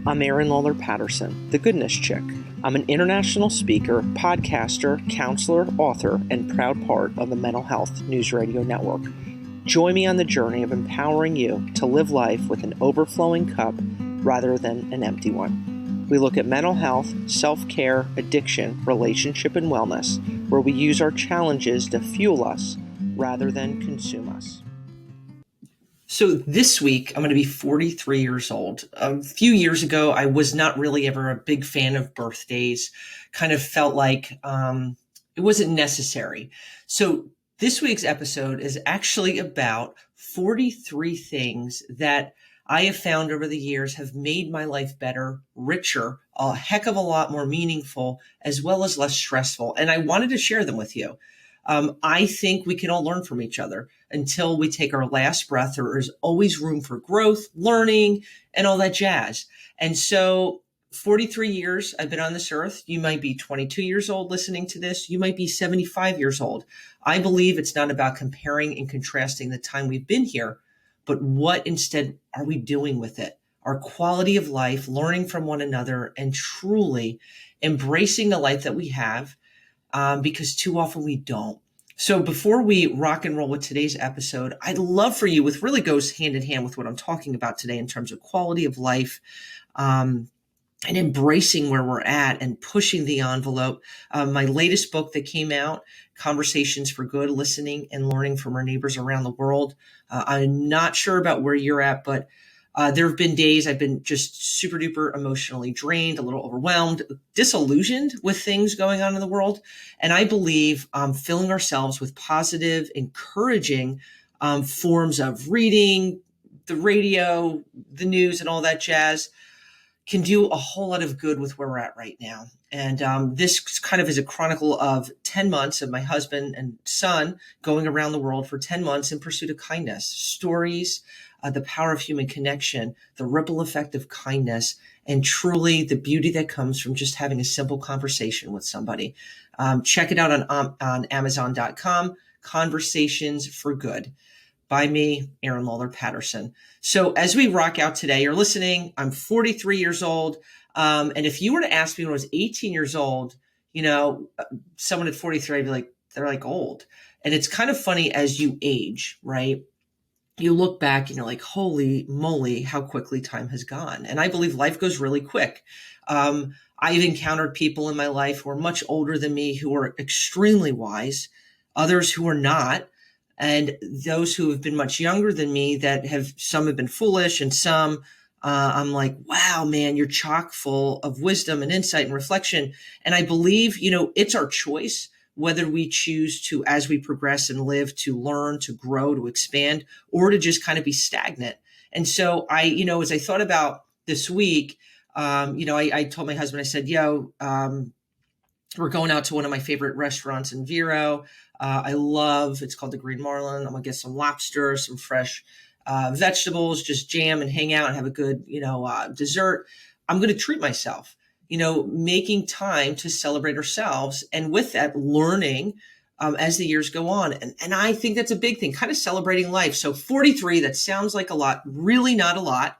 I'm Erin Lawler Patterson, the Goodness Chick. I'm an international speaker, podcaster, counselor, author, and proud part of the Mental Health News Radio Network. Join me on the journey of empowering you to live life with an overflowing cup rather than an empty one. We look at mental health, self-care, addiction, relationship, and wellness, where we use our challenges to fuel us rather than consume us. So this week, I'm going to be 43 years old. A few years ago, I was not really ever a big fan of birthdays, kind of felt like it wasn't necessary. So this week's episode is actually about 43 things that I have found over the years have made my life better, richer, a heck of a lot more meaningful, as well as less stressful. And I wanted to share them with you. I think we can all learn from each other until we take our last breath. There is always room for growth, learning, and all that jazz. And so 43 years I've been on this earth. You might be 22 years old listening to this. You might be 75 years old. I believe it's not about comparing and contrasting the time we've been here, but what instead are we doing with it? Our quality of life, learning from one another, and truly embracing the life that we have. Because too often we don't. So before we rock and roll with today's episode, I'd love for you, which really goes hand in hand with what I'm talking about today in terms of quality of life, and embracing where we're at and pushing the envelope. My latest book that came out, Conversations for Good, Listening and Learning from Our Neighbors Around the World. I'm not sure about where you're at, but there have been days I've been just super duper emotionally drained, a little overwhelmed, disillusioned with things going on in the world. And I believe filling ourselves with positive, encouraging forms of reading, the radio, the news, and all that jazz can do a whole lot of good with where we're at right now. And this kind of is a chronicle of 10 months of my husband and son going around the world for 10 months in pursuit of kindness, stories, the power of human connection, the ripple effect of kindness, and truly the beauty that comes from just having a simple conversation with somebody. Check it out on Amazon.com, Conversations for Good, by me, Erin Lawler Patterson. So as we rock out today, you're listening, I'm 43 years old. And if you were to ask me when I was 18 years old, someone at 43, I'd be like, they're like old. And it's kind of funny as you age, right? You look back and you're like, holy moly, how quickly time has gone. And I believe life goes really quick. I've encountered people in my life who are much older than me, who are extremely wise, others who are not, and those who have been much younger than me some have been foolish, and some I'm like, wow, man, you're chock full of wisdom and insight and reflection. And I believe, it's our choice whether we choose to, as we progress and live, to learn, to grow, to expand, or to just kind of be stagnant. And so as I thought about this week, I told my husband, I said, we're going out to one of my favorite restaurants in Vero. It's called the Green Marlin. I'm going to get some lobster, some fresh vegetables, just jam and hang out and have a good, dessert. I'm going to treat myself. Making time to celebrate ourselves. And with that, learning as the years go on. And I think that's a big thing, kind of celebrating life. So 43, that sounds like a lot, really not a lot,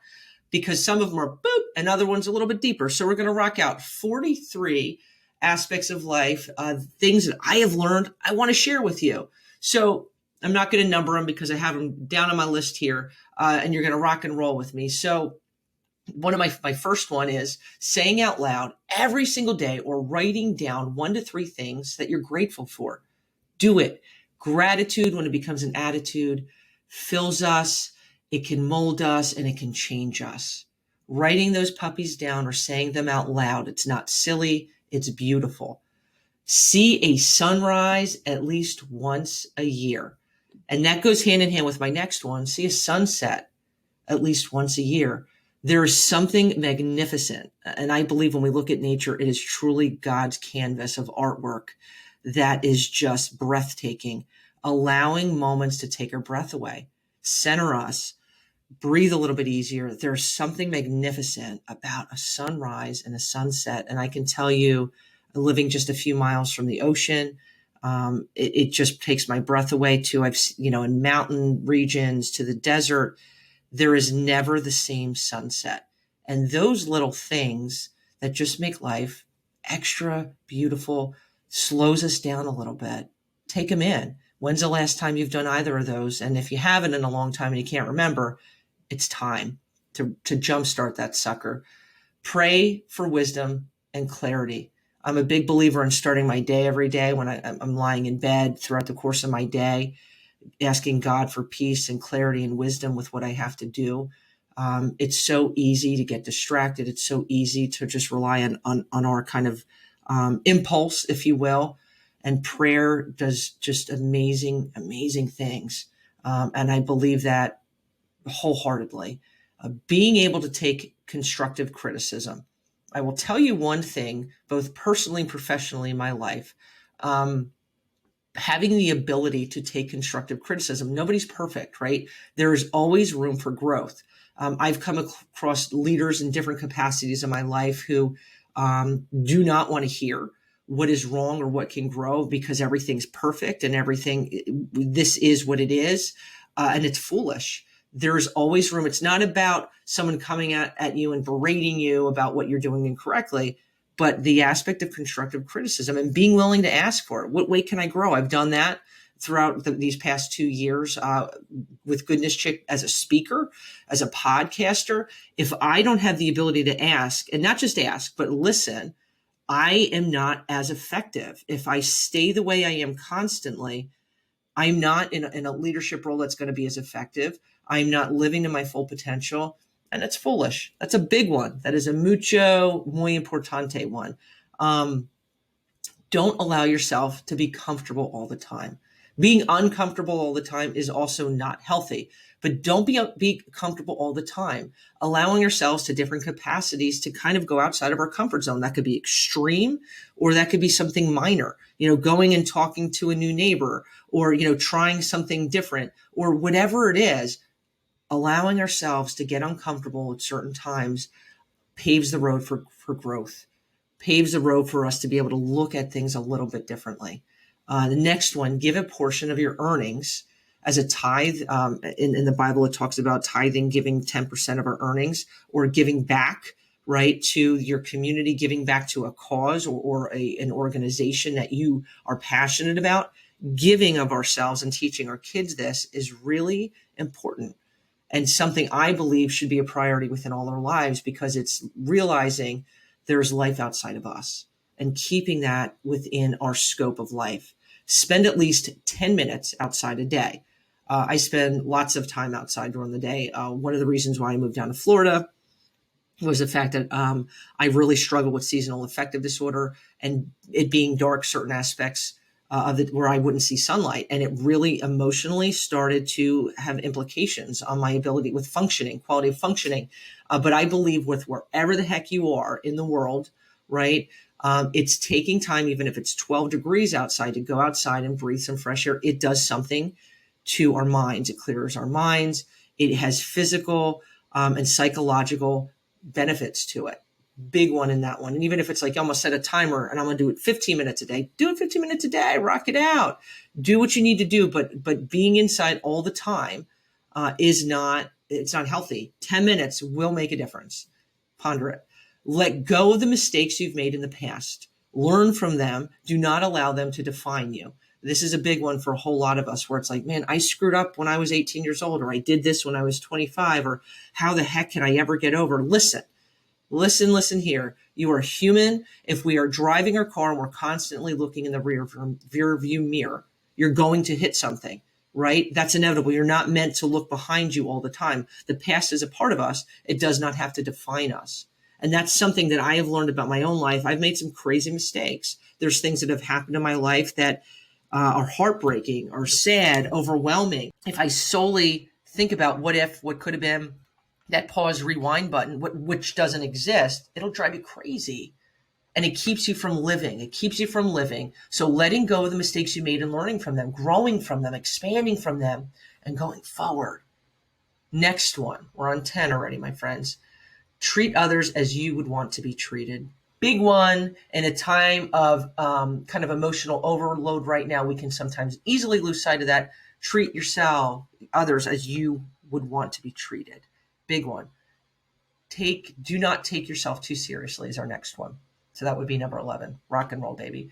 because some of them are boop and other ones a little bit deeper. So we're going to rock out 43 aspects of life, things that I have learned I want to share with you. So I'm not going to number them because I have them down on my list here, and you're going to rock and roll with me. So one of my first one is saying out loud every single day or writing down 1 to 3 things that you're grateful for. Do it. Gratitude, when it becomes an attitude, fills us, it can mold us, and it can change us. Writing those puppies down or saying them out loud, it's not silly, it's beautiful. See a sunrise at least once a year. And that goes hand in hand with my next one. See a sunset at least once a year. There is something magnificent. And I believe when we look at nature, it is truly God's canvas of artwork that is just breathtaking, allowing moments to take our breath away, center us, breathe a little bit easier. There's something magnificent about a sunrise and a sunset. And I can tell you, living just a few miles from the ocean, it just takes my breath away too. In mountain regions to the desert, there is never the same sunset. And those little things that just make life extra beautiful, slows us down a little bit. Take them in. When's the last time you've done either of those? And if you haven't in a long time and you can't remember, it's time to jumpstart that sucker. Pray for wisdom and clarity. I'm a big believer in starting my day every day when I'm lying in bed throughout the course of my day, asking God for peace and clarity and wisdom with what I have to do. It's so easy to get distracted. It's so easy to just rely on our kind of impulse, if you will. And prayer does just amazing, amazing things. And I believe that wholeheartedly. Being able to take constructive criticism. I will tell you one thing, both personally and professionally in my life. Having the ability to take constructive criticism. Nobody's perfect, right? There is always room for growth. I've come across leaders in different capacities in my life who do not want to hear what is wrong or what can grow because everything's perfect and this is what it is. And it's foolish. There's always room. It's not about someone coming at you and berating you about what you're doing incorrectly, but the aspect of constructive criticism and being willing to ask for it. What way can I grow? I've done that throughout these past 2 years with Goodness Chick as a speaker, as a podcaster. If I don't have the ability to ask, and not just ask, but listen, I am not as effective. If I stay the way I am constantly, I'm not in a leadership role that's going to be as effective. I'm not living to my full potential. And it's foolish. That's a big one. That is a mucho, muy importante one. Don't allow yourself to be comfortable all the time. Being uncomfortable all the time is also not healthy, but don't be comfortable all the time. Allowing ourselves to different capacities to kind of go outside of our comfort zone. That could be extreme, or that could be something minor, going and talking to a new neighbor, or, trying something different, or whatever it is. Allowing ourselves to get uncomfortable at certain times paves the road for growth, paves the road for us to be able to look at things a little bit differently. The next one, give a portion of your earnings as a tithe. In the Bible, it talks about tithing, giving 10% of our earnings, or giving back, right, to your community, giving back to a cause or an organization that you are passionate about. Giving of ourselves and teaching our kids this is really important, and something I believe should be a priority within all our lives, because it's realizing there's life outside of us and keeping that within our scope of life. Spend at least 10 minutes outside a day. I spend lots of time outside during the day. One of the reasons why I moved down to Florida was the fact that I really struggle with seasonal affective disorder, and it being dark, certain aspects of it where I wouldn't see sunlight. And it really emotionally started to have implications on my ability with functioning, quality of functioning. But I believe with wherever the heck you are in the world, right? It's taking time, even if it's 12 degrees outside, to go outside and breathe some fresh air. It does something to our minds. It clears our minds. It has physical and psychological benefits to it. Big one in that one. And even if it's like you almost set a timer and I'm going to do it 15 minutes a day, do it 15 minutes a day, rock it out, do what you need to do. But being inside all the time it's not healthy. 10 minutes will make a difference. Ponder it. Let go of the mistakes you've made in the past. Learn from them. Do not allow them to define you. This is a big one for a whole lot of us, where it's like, man, I screwed up when I was 18 years old, or I did this when I was 25, or how the heck can I ever get over? Listen here. You are human. If we are driving our car and we're constantly looking in the rear view mirror, you're going to hit something, right? That's inevitable. You're not meant to look behind you all the time. The past is a part of us. It does not have to define us. And that's something that I have learned about my own life. I've made some crazy mistakes. There's things that have happened in my life that are heartbreaking or sad, overwhelming. If I solely think about what could have been, that pause rewind button, which doesn't exist, it'll drive you crazy. And it keeps you from living. So letting go of the mistakes you made and learning from them, growing from them, expanding from them, and going forward. Next one. We're on 10 already, my friends. Treat others as you would want to be treated. Big one. In a time of kind of emotional overload right now, we can sometimes easily lose sight of that. Treat others as you would want to be treated. Big one. do not take yourself too seriously is our next one. So that would be number 11, rock and roll, baby.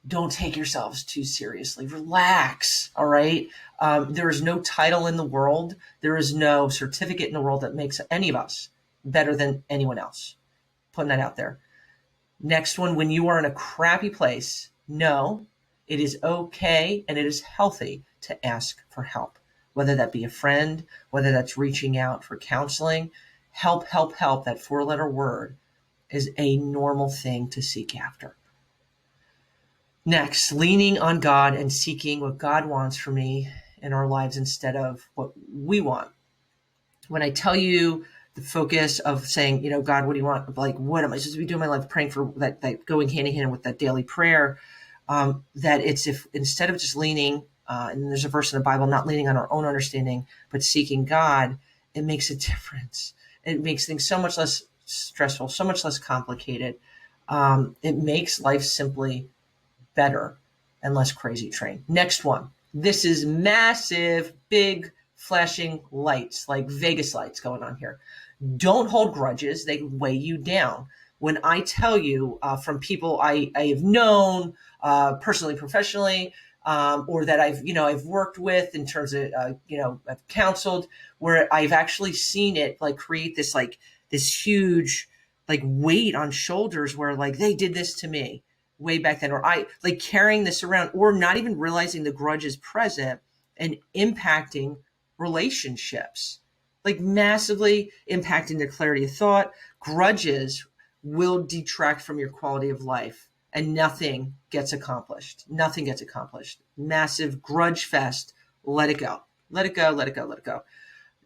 Don't take yourselves too seriously. Relax, all right? There is no title in the world. There is no certificate in the world that makes any of us better than anyone else. Putting that out there. Next one, when you are in a crappy place, know it is okay and it is healthy to ask for help, whether that be a friend, whether that's reaching out for counseling. Help, that 4-letter word is a normal thing to seek after. Next, leaning on God and seeking what God wants for me in our lives instead of what we want. When I tell you the focus of saying, God, what do you want? Like, what am I supposed to be doing in my life? Praying for that going hand in hand with that daily prayer. That it's if instead of just leaning, and there's a verse in the Bible, not leaning on our own understanding, but seeking God, it makes a difference. It makes things so much less stressful, so much less complicated. It makes life simply better and less crazy train. Next one. This is massive, big, flashing lights, like Vegas lights going on here. Don't hold grudges. They weigh you down. When I tell you from people I have known personally, professionally, or that I've worked with in terms of, I've counseled, where I've actually seen it like create this huge like weight on shoulders where like they did this to me way back then, or I like carrying this around, or not even realizing the grudge is present and impacting relationships, like massively impacting their clarity of thought. Grudges will detract from your quality of life and nothing gets accomplished. Nothing gets accomplished. Massive grudge fest. Let it go. Let it go. Let it go. Let it go.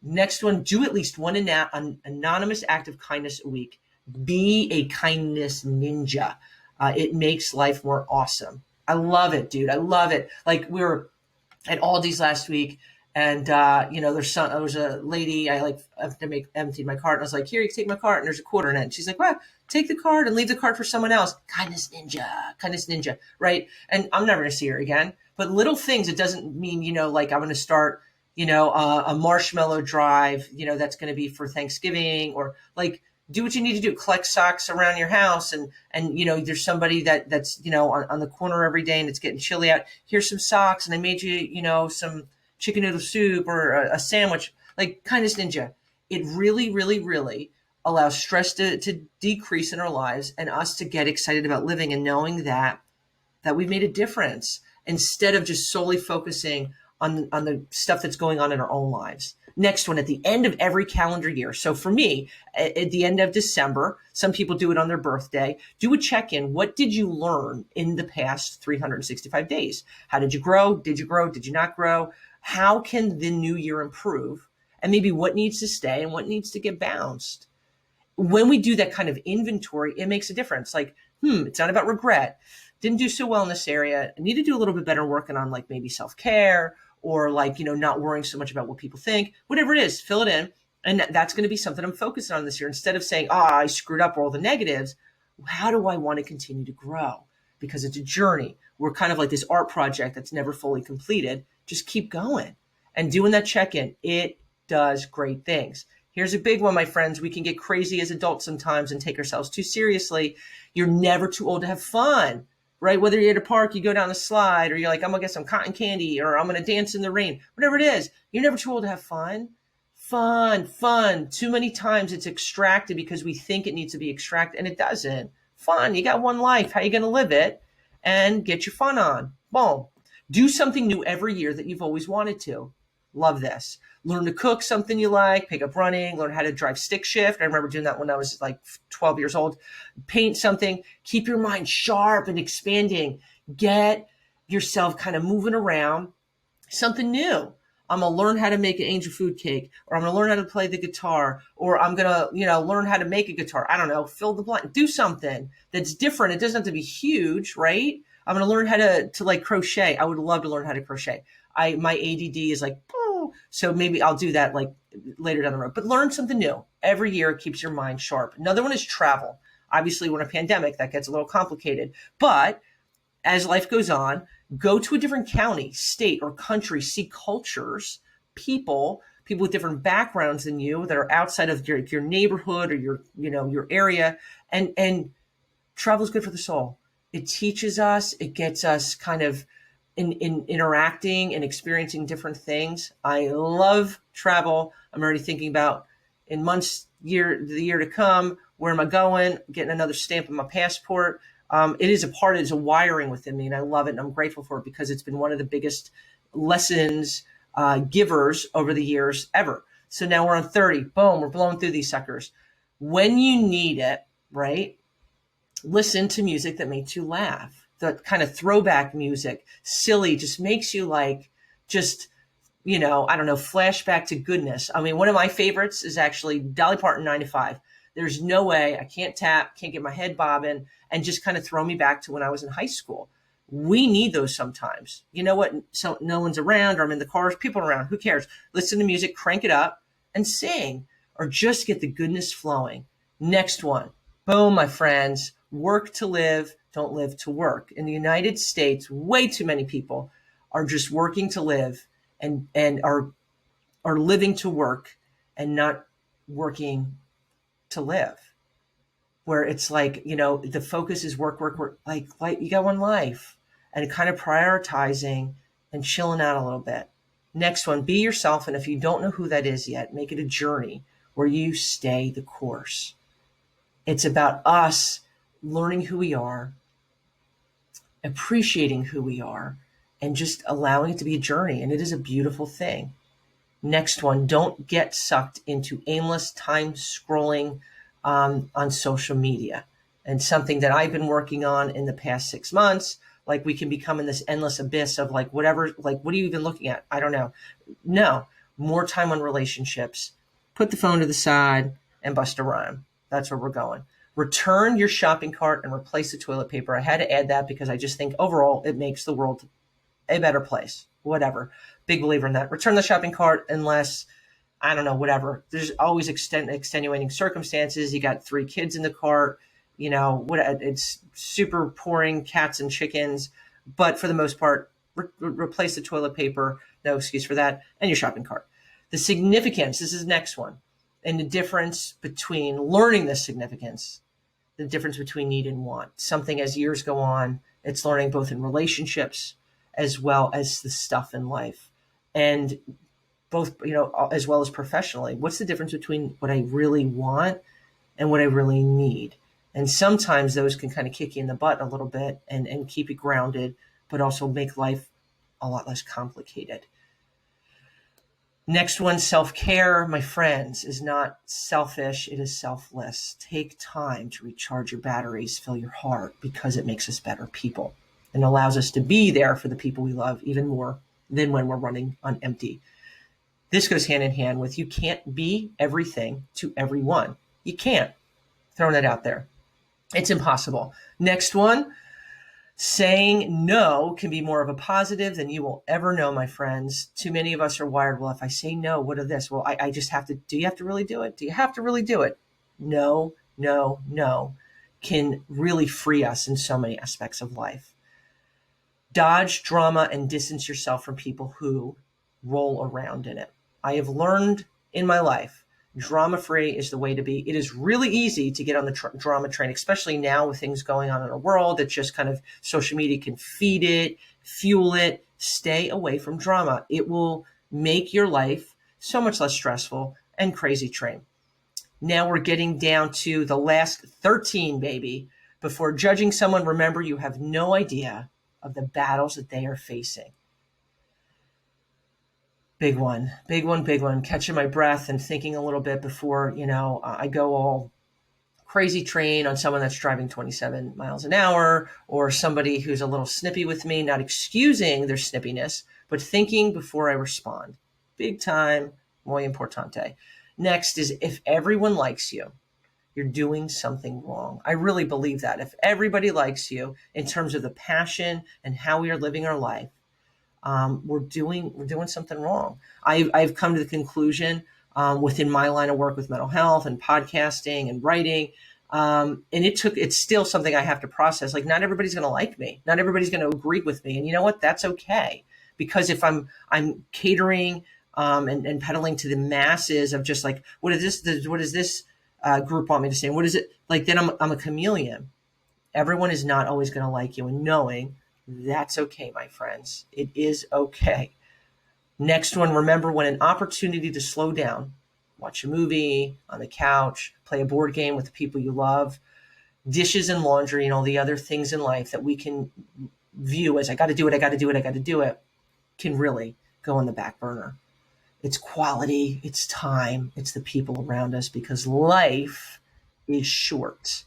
Next one, do at least one anonymous act of kindness a week. Be a kindness ninja. It makes life more awesome. I love it, dude. I love it. Like we were at Aldi's last week, and there was a lady. I emptied my cart, and I was like, "Here, you can take my cart," and there's a quarter in it. And she's like, "Well, take the card and leave the card for someone else." Kindness ninja, right? And I'm never gonna see her again. But little things. It doesn't mean like I'm gonna start a marshmallow drive. That's gonna be for Thanksgiving, or like. Do what you need to do. Collect socks around your house, and there's somebody that's on the corner every day, and it's getting chilly out. Here's some socks, and I made you some chicken noodle soup or a sandwich. Like kindness ninja, it really, really, really allows stress to decrease in our lives and us to get excited about living and knowing that we've made a difference instead of just solely focusing on the stuff that's going on in our own lives. Next one, at the end of every calendar year. So for me, at the end of December, some people do it on their birthday, do a check-in. What did you learn in the past 365 days? How did you grow? Did you grow? Did you not grow? How can the new year improve? And maybe what needs to stay and what needs to get bounced? When we do that kind of inventory, it makes a difference. Like, it's not about regret. Didn't do so well in this area. I need to do a little bit better working on like maybe self-care, or like, not worrying so much about what people think, whatever it is, fill it in. And that's going to be something I'm focusing on this year. Instead of saying, I screwed up all the negatives, how do I want to continue to grow? Because it's a journey. We're kind of like this art project that's never fully completed. Just keep going and doing that check-in. It does great things. Here's a big one, my friends. We can get crazy as adults sometimes and take ourselves too seriously. You're never too old to have fun. Right? Whether you're at a park, you go down the slide, or you're like, I'm going to get some cotton candy, or I'm going to dance in the rain, whatever it is, you're never too old to have fun. Fun. Too many times it's extracted because we think it needs to be extracted, and it doesn't. Fun. You got one life. How are you going to live it? And get your fun on. Boom. Do something new every year that you've always wanted to. Love this. Learn to cook something you like, pick up running, learn how to drive stick shift. I remember doing that when I was like 12 years old. Paint something, keep your mind sharp and expanding. Get yourself kind of moving around. Something new. I'm going to learn how to make an angel food cake, or I'm going to learn how to play the guitar, or I'm going to, learn how to make a guitar. I don't know, fill the blank. Do something that's different. It doesn't have to be huge, right? I'm going to learn how to like crochet. I would love to learn how to crochet. My ADD is like, so maybe I'll do that like later down the road. But learn something new. Every year it keeps your mind sharp. Another one is travel. Obviously, we're in a pandemic. That gets a little complicated. But as life goes on, go to a different county, state, or country. See cultures, people people with different backgrounds than you that are outside of your neighborhood or your area. And travel is good for the soul. It teaches us, it gets us kind of in interacting and experiencing different things. I love travel. I'm already thinking about in months, the year to come, where am I going? Getting another stamp on my passport. It is a wiring within me, and I love it, and I'm grateful for it because it's been one of the biggest lessons givers over the years ever. So now we're on 30. Boom, we're blowing through these suckers. When you need it, right? Listen to music that makes you laugh. The kind of throwback music, silly, just makes you like, just, I don't know, flashback to goodness. I mean, one of my favorites is actually Dolly Parton, 9 to 5. There's no way I can't get my head bobbing and just kind of throw me back to when I was in high school. We need those sometimes. You know what? So no one's around, or I'm in the car, people around. Who cares? Listen to music, crank it up, and sing, or just get the goodness flowing. Next one. Boom, my friends. Work to live, don't live to work. In the United States, way too many people are just working to live and are living to work and not working to live. Where it's like, the focus is work, like you got one life, and kind of prioritizing and chilling out a little bit. Next one, be yourself. And if you don't know who that is yet, make it a journey where you stay the course. It's about us learning who we are, appreciating who we are, and just allowing it to be a journey. And it is a beautiful thing. Next one, don't get sucked into aimless time scrolling on social media. And something that I've been working on in the past 6 months, like we can become in this endless abyss of like whatever, like what are you even looking at? I don't know. No, more time on relationships. Put the phone to the side and bust a rhyme. That's where we're going. Return your shopping cart and replace the toilet paper. I had to add that because I just think overall it makes the world a better place. Whatever. Big believer in that. Return the shopping cart unless, I don't know, whatever. There's always extenuating circumstances. You got 3 kids in the cart. It's super pouring cats and chickens. But for the most part, replace the toilet paper. No excuse for that. And your shopping cart. The significance. This is the next one. And the difference between learning the significance, the difference between need and want. Something as years go on, it's learning both in relationships as well as the stuff in life. And both, as well as professionally. What's the difference between what I really want and what I really need? And sometimes those can kind of kick you in the butt a little bit and keep you grounded, but also make life a lot less complicated. Next one, self-care, my friends, is not selfish. It is selfless. Take time to recharge your batteries, fill your heart, because it makes us better people and allows us to be there for the people we love even more than when we're running on empty. This goes hand in hand with you can't be everything to everyone. You can't. Throwing that out there. It's impossible. Next one, saying no can be more of a positive than you will ever know, my friends. Too many of us are wired, well, if I say no, what of this? Well, I just have to, do you have to really do it? Do you have to really do it? No can really free us in so many aspects of life. Dodge drama and distance yourself from people who roll around in it. I have learned in my life, drama-free is the way to be. It is really easy to get on the drama train, especially now with things going on in our world that just kind of social media can feed it, fuel it. Stay away from drama. It will make your life so much less stressful and crazy train. Now we're getting down to the last 13, baby. Before judging someone, remember you have no idea of the battles that they are facing. Big one. Catching my breath and thinking a little bit before, I go all crazy train on someone that's driving 27 miles an hour or somebody who's a little snippy with me, not excusing their snippiness, but thinking before I respond. Big time, muy importante. Next is if everyone likes you, you're doing something wrong. I really believe that. If everybody likes you in terms of the passion and how we are living our life, we're doing something wrong. I've come to the conclusion within my line of work with mental health and podcasting and writing, and it's still something I have to process. Like not everybody's going to like me, not everybody's going to agree with me, and you know what? That's okay, because if I'm catering and peddling to the masses of just like, what does this group want me to say? And what is it like? Then I'm a chameleon. Everyone is not always going to like you, and knowing that's okay, my friends. It is okay. Next one, remember when an opportunity to slow down, watch a movie on the couch, play a board game with the people you love, dishes and laundry and all the other things in life that we can view as I got to do it, can really go on the back burner. It's quality, it's time, it's the people around us, because life is short.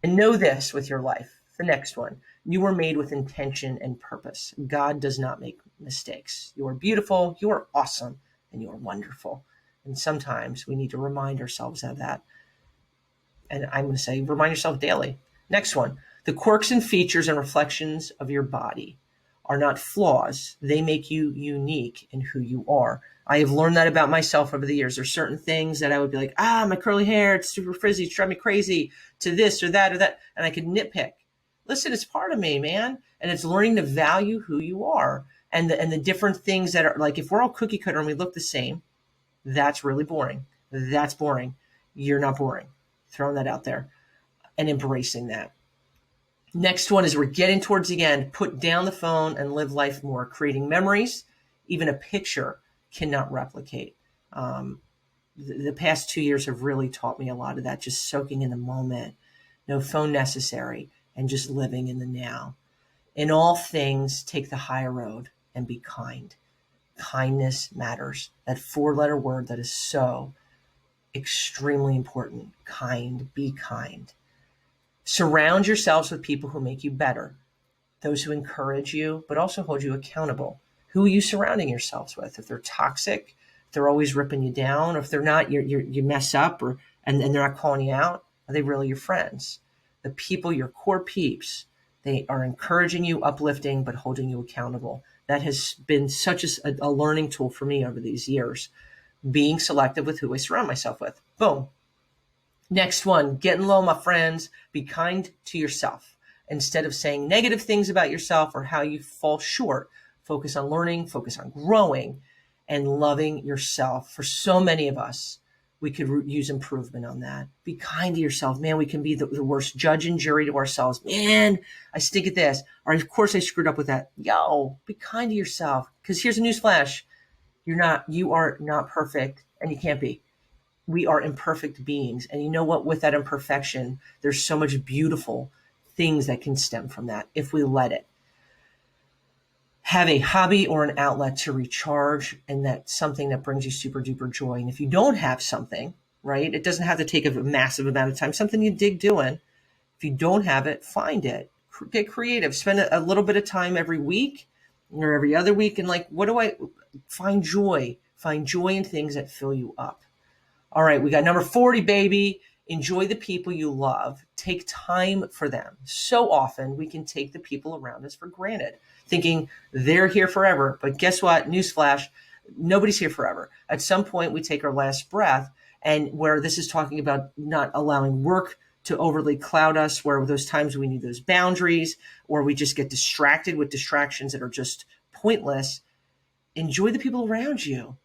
And know this with your life. The next one, you were made with intention and purpose. God does not make mistakes. You are beautiful, you are awesome, and you are wonderful. And sometimes we need to remind ourselves of that. And I'm going to say, remind yourself daily. Next one, the quirks and features and reflections of your body are not flaws. They make you unique in who you are. I have learned that about myself over the years. There's certain things that I would be like, my curly hair, it's super frizzy, it's driving me crazy, to this or that. And I could nitpick. Listen, it's part of me, man. And it's learning to value who you are and the different things that are like, if we're all cookie cutter and we look the same, that's really boring. That's boring. You're not boring. Throwing that out there and embracing that. Next one is we're getting towards the end. Put down the phone and live life more. Creating memories, even a picture cannot replicate. The past 2 years have really taught me a lot of that, just soaking in the moment, no phone necessary, and just living in the now. In all things, take the higher road and be kind. Kindness matters. That 4-letter word that is so extremely important. Kind, be kind. Surround yourselves with people who make you better, those who encourage you, but also hold you accountable. Who are you surrounding yourselves with? If they're toxic, if they're always ripping you down, or if they're not, you mess up, and they're not calling you out, are they really your friends? The people, your core peeps, they are encouraging you, uplifting, but holding you accountable. That has been such a learning tool for me over these years, being selective with who I surround myself with. Boom. Next one, getting low, my friends. Be kind to yourself. Instead of saying negative things about yourself or how you fall short, focus on learning, focus on growing, and loving yourself. For so many of us, we could use improvement on that. Be kind to yourself. Man, we can be the worst judge and jury to ourselves. Man, I stink at this. Or, of course, I screwed up with that. Yo, be kind to yourself. Because here's a newsflash. You are not perfect, and you can't be. We are imperfect beings. And you know what? With that imperfection, there's so much beautiful things that can stem from that if we let it. Have a hobby or an outlet to recharge, and that's something that brings you super duper joy. And if you don't have something, right, it doesn't have to take a massive amount of time, something you dig doing. If you don't have it, find it. Get creative. Spend a little bit of time every week or every other week. And like, find joy? Find joy in things that fill you up. All right, we got number 40, baby. Enjoy the people you love. Take time for them. So often we can take the people around us for granted, thinking they're here forever. But guess what? Newsflash, nobody's here forever. At some point, we take our last breath, and where this is talking about not allowing work to overly cloud us, where those times we need those boundaries, or we just get distracted with distractions that are just pointless. Enjoy the people around you.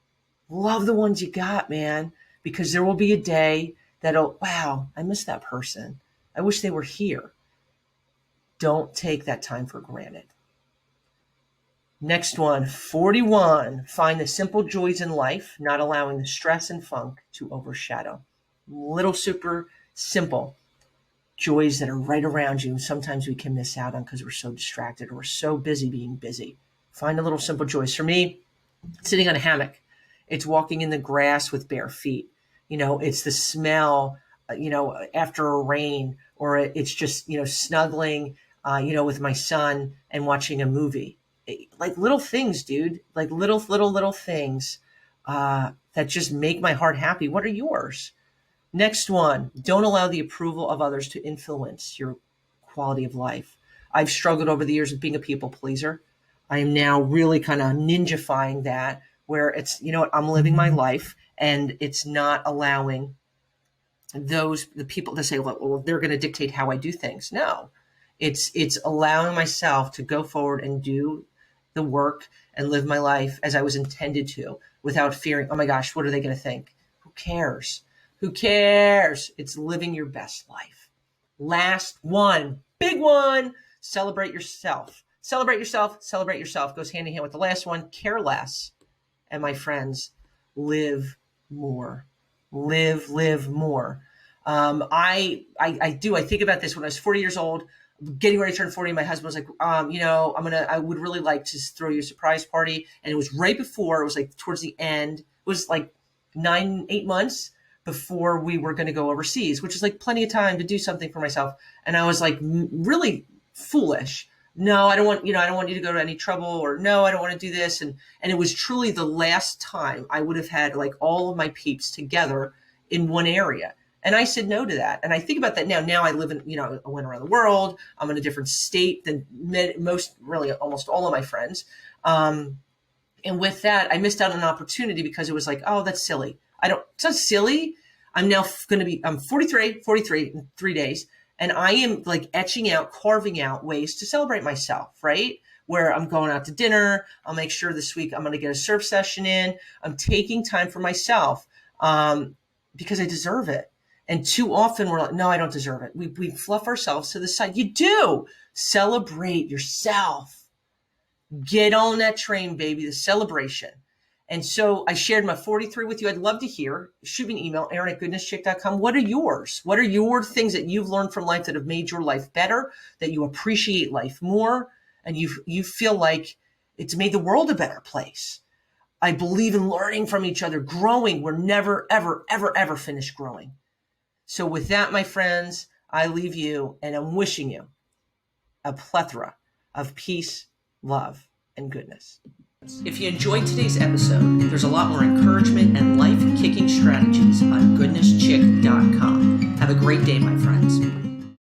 Love the ones you got, man. Because there will be a day that'll, wow, I miss that person. I wish they were here. Don't take that time for granted. Next one, 41. Find the simple joys in life, not allowing the stress and funk to overshadow. Little super simple joys that are right around you. Sometimes we can miss out on because we're so distracted or we're so busy being busy. Find a little simple joys. For me, sitting on a hammock. It's walking in the grass with bare feet. It's the smell, after a rain, or it's just, snuggling, with my son and watching a movie. Like little things, dude, like little things that just make my heart happy. What are yours? Next one, don't allow the approval of others to influence your quality of life. I've struggled over the years with being a people pleaser. I am now really kind of ninjafying that, where it's, I'm living my life, and it's not allowing the people to say, well, they're going to dictate how I do things. No, it's allowing myself to go forward and do the work and live my life as I was intended to, without fearing, oh my gosh, what are they going to think? Who cares? Who cares? It's living your best life. Last one, big one, celebrate yourself. Celebrate yourself, celebrate yourself. Goes hand in hand with the last one, care less. And my friends, live more. Live more. I think about this when I was 40 years old, getting ready to turn 40. My husband was like, I would really like to throw you a surprise party. And it was right before, it was like towards the end, it was like 8 months before we were going to go overseas, which is like plenty of time to do something for myself. And I was like, really foolish. No, I don't want you to go to any trouble, or no, I don't want to do this. And it was truly the last time I would have had like all of my peeps together in one area. And I said no to that. And I think about that now. Now I live in, I went around the world. I'm in a different state than almost all of my friends. And with that, I missed out on an opportunity because it was like, oh, that's silly. It's not silly. I'm 43 in 3 days. And I am like carving out ways to celebrate myself, right? Where I'm going out to dinner. I'll make sure this week I'm going to get a surf session in. I'm taking time for myself because I deserve it. And too often we're like, no, I don't deserve it. We fluff ourselves to the side. You do. Celebrate yourself. Get on that train, baby, the celebration. And so I shared my 43 with you. I'd love to hear. Shoot me an email, Aaron@goodnesschick.com. What are yours? What are your things that you've learned from life that have made your life better, that you appreciate life more, and you feel like it's made the world a better place? I believe in learning from each other, growing. We're never, ever, ever, ever finished growing. So with that, my friends, I leave you, and I'm wishing you a plethora of peace, love, and goodness. If you enjoyed today's episode, there's a lot more encouragement and life-kicking strategies on goodnesschick.com. Have a great day, my friends.